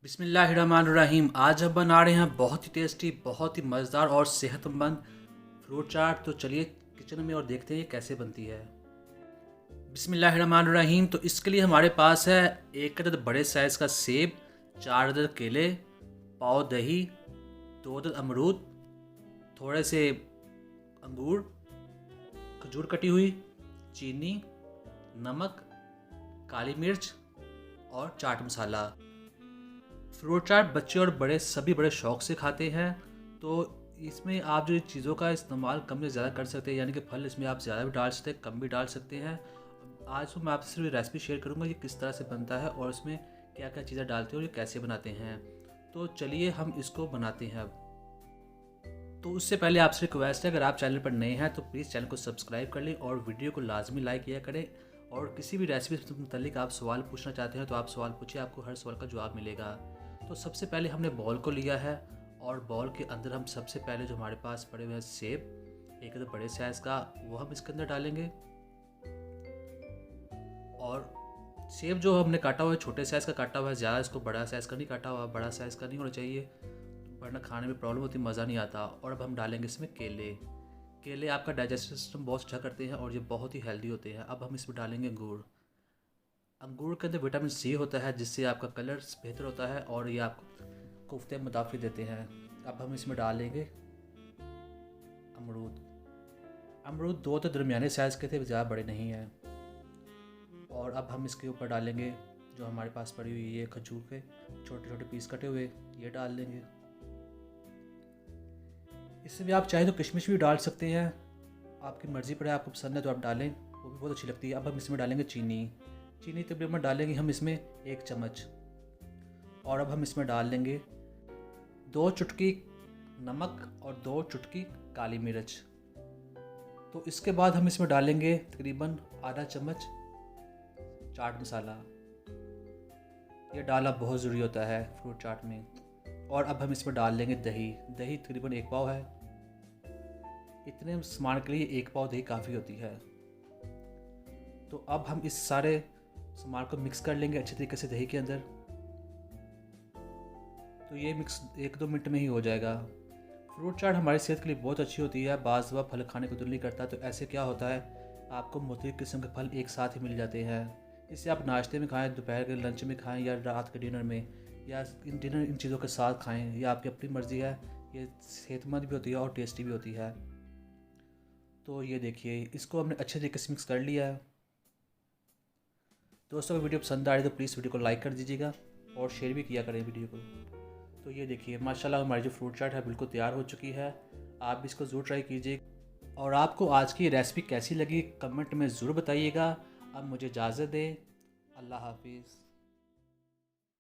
बिस्मिल्लाहिर्रहमानिर्रहीम। आज हम बना रहे हैं बहुत ही टेस्टी, बहुत ही मज़ेदार और सेहतमंद फ्रूट चाट। तो चलिए किचन में और देखते हैं ये कैसे बनती है। बिस्मिल्लाहिर्रहमानिर्रहीम। तो इसके लिए हमारे पास है एक अदद बड़े साइज़ का सेब, 4 अदद केले, पाव दही, 2 अदद अमरूद, थोड़े से अंगूर, खजूर कटी हुई, चीनी, नमक, काली मिर्च और चाट मसाला। फ्रूट चाट बच्चे और बड़े सभी बड़े शौक से खाते हैं। तो इसमें आप जो चीज़ों का इस्तेमाल कम या ज़्यादा कर सकते हैं, यानी कि फल इसमें आप ज़्यादा भी डाल सकते हैं, कम भी डाल सकते हैं। आज तो मैं आपसे सिर्फ रेसिपी शेयर करूंगा ये किस तरह से बनता है और इसमें क्या क्या चीज़ें डालते हैं और ये कैसे बनाते हैं। तो चलिए हम इसको बनाते हैं अब। तो उससे पहले आपसे रिक्वेस्ट है, अगर आप चैनल पर नए हैं तो प्लीज़ चैनल को सब्सक्राइब कर लें और वीडियो को लाजमी लाइक किया करें। और किसी भी रेसिपी से मुतल्लिक आप सवाल पूछना चाहते हैं तो आप सवाल पूछिए, आपको हर सवाल का जवाब मिलेगा। तो सबसे पहले हमने बॉल को लिया है और बॉल के अंदर हम सबसे पहले जो हमारे पास पड़े हुए हैं सेब, एक तो बड़े साइज़ का, वो हम इसके अंदर डालेंगे। और सेब जो हमने काटा हुआ है छोटे साइज़ का काटा हुआ है, ज़्यादा इसको बड़ा साइज़ का नहीं काटा हुआ, बड़ा साइज़ का नहीं होना चाहिए वरना खाने में प्रॉब्लम होती, मज़ा नहीं आता। और अब हम डालेंगे इसमें केले। केले आपका डाइजेस्टिव सिस्टम बहुत अच्छा करते हैं और ये बहुत ही हेल्दी होते हैं। अब हम इसमें डालेंगे अंगूर। अंगूर के अंदर विटामिन सी होता है जिससे आपका कलर बेहतर होता है और ये आपको कुफ्ते मुदाफ़ी देते हैं। अब हम इसमें डालेंगे अमरूद। अमरूद 2 तो दरमियाने साइज़ के थे, ज़्यादा बड़े नहीं हैं। और अब हम इसके ऊपर डालेंगे जो हमारे पास पड़ी हुई ये खजूर के छोटे छोटे पीस कटे हुए, ये डाल देंगे। इससे भी आप चाहे तो किशमिश भी डाल सकते हैं, आपकी मर्ज़ी पर है, आपको पसंद है तो आप डालें, वो भी बहुत अच्छी लगती है। अब हम इसमें डालेंगे चीनी। चीनी तकरीबन डालेंगे हम इसमें 1 चम्मच। और अब हम इसमें डाल लेंगे 2 चुटकी नमक और 2 चुटकी काली मिर्च। तो इसके बाद हम इसमें डालेंगे तकरीबन आधा चम्मच चाट मसाला। ये डालना बहुत ज़रूरी होता है फ्रूट चाट में। और अब हम इसमें डाल लेंगे दही। दही तकरीबन 1 पाव है, इतने सामान के लिए 1 पाव दही काफ़ी होती है। तो अब हम इस सारे सामान को मिक्स कर लेंगे अच्छे तरीके से दही के अंदर। तो ये मिक्स 1-2 मिनट में ही हो जाएगा। फ्रूट चाट हमारी सेहत के लिए बहुत अच्छी होती है। बाज़ दफ़ा फल खाने को दिल नहीं करता, तो ऐसे क्या होता है, आपको मुख्तलिफ़ किस्म के फल एक साथ ही मिल जाते हैं। इसे आप नाश्ते में खाएं, दोपहर के लंच में खाएं या रात के डिनर में, या इन चीज़ों के साथ खाएं, ये आपकी अपनी मर्ज़ी है। ये सेहतमंद भी होती है और टेस्टी भी होती है। तो ये देखिए, इसको हमने अच्छे तरीके से मिक्स कर लिया है। दोस्तों अगर वीडियो पसंद आ रही है तो प्लीज़ वीडियो को लाइक कर दीजिएगा और शेयर भी किया करें वीडियो को। तो ये देखिए माशाल्लाह हमारी जो फ्रूट चाट है बिल्कुल तैयार हो चुकी है। आप भी इसको ज़रूर ट्राई कीजिए और आपको आज की रेसिपी कैसी लगी कमेंट में ज़रूर बताइएगा। अब मुझे इजाज़त दें, अल्लाह हाफिज़।